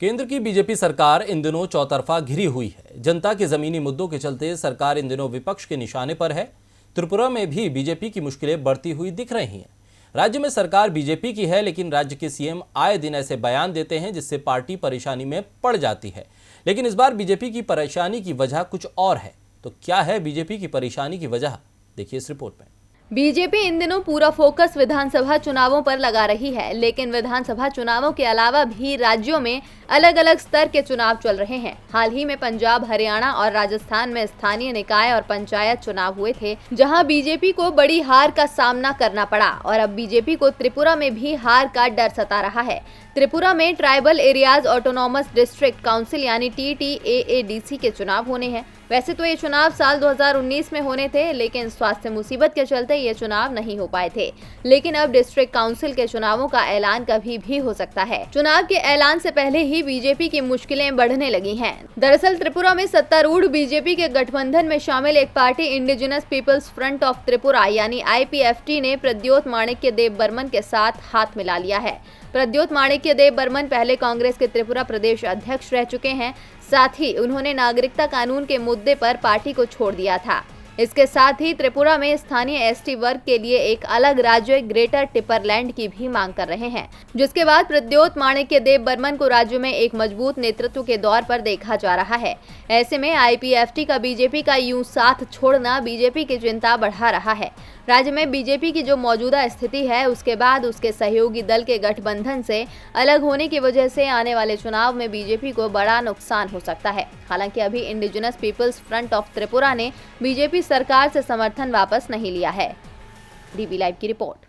केंद्र की बीजेपी सरकार इन दिनों चौतरफा घिरी हुई है। जनता के जमीनी मुद्दों के चलते सरकार इन दिनों विपक्ष के निशाने पर है। त्रिपुरा में भी बीजेपी की मुश्किलें बढ़ती हुई दिख रही हैं। राज्य में सरकार बीजेपी की है, लेकिन राज्य के सीएम आए दिन ऐसे बयान देते हैं जिससे पार्टी परेशानी में पड़ जाती है। लेकिन इस बार बीजेपी की परेशानी की वजह कुछ और है। तो क्या है बीजेपी की परेशानी की वजह, देखिए इस रिपोर्ट में। बीजेपी इन दिनों पूरा फोकस विधानसभा चुनावों पर लगा रही है, लेकिन विधानसभा चुनावों के अलावा भी राज्यों में अलग अलग स्तर के चुनाव चल रहे हैं। हाल ही में पंजाब, हरियाणा और राजस्थान में स्थानीय निकाय और पंचायत चुनाव हुए थे, जहां बीजेपी को बड़ी हार का सामना करना पड़ा और अब बीजेपी को त्रिपुरा में भी हार का डर सता रहा है। त्रिपुरा में tribal areas autonomous district council यानी TTAADC के चुनाव होने हैं। वैसे तो ये चुनाव साल 2019 में होने थे, लेकिन स्वास्थ्य मुसीबत के चलते ये चुनाव नहीं हो पाए थे। लेकिन अब डिस्ट्रिक्ट काउंसिल के चुनावों का ऐलान कभी भी हो सकता है। चुनाव के ऐलान से पहले ही बीजेपी की मुश्किलें बढ़ने लगी हैं। दरअसल त्रिपुरा में सत्तारूढ़ बीजेपी के गठबंधन में शामिल एक party indigenous peoples front of Tripura यानी IPFT ने प्रद्योत माणिक्य देव बर्मन के साथ हाथ मिला लिया है। प्रद्योत माणिक्य देव बर्मन पहले कांग्रेस के त्रिपुरा प्रदेश अध्यक्ष रह चुके हैं। साथ ही उन्होंने नागरिकता कानून के मुद्दे पर पार्टी को छोड़ दिया था। इसके साथ ही त्रिपुरा में स्थानीय ST वर्ग के लिए एक अलग राज्य ग्रेटर टिपरलैंड की भी मांग कर रहे हैं, जिसके बाद प्रद्योत माणिक्य देव बर्मन को राज्य में एक मजबूत नेतृत्व के दौर पर देखा जा रहा है। ऐसे में IPFT का बीजेपी का यूं साथ छोड़ना बीजेपी की चिंता बढ़ा रहा है। राज्य में बीजेपी की जो मौजूदा स्थिति है, उसके बाद उसके सहयोगी दल के गठबंधन से अलग होने की वजह से आने वाले चुनाव में बीजेपी को बड़ा नुकसान हो सकता है। हालांकि अभी indigenous peoples front of Tripura ने बीजेपी सरकार से समर्थन वापस नहीं लिया है। DB लाइव की रिपोर्ट।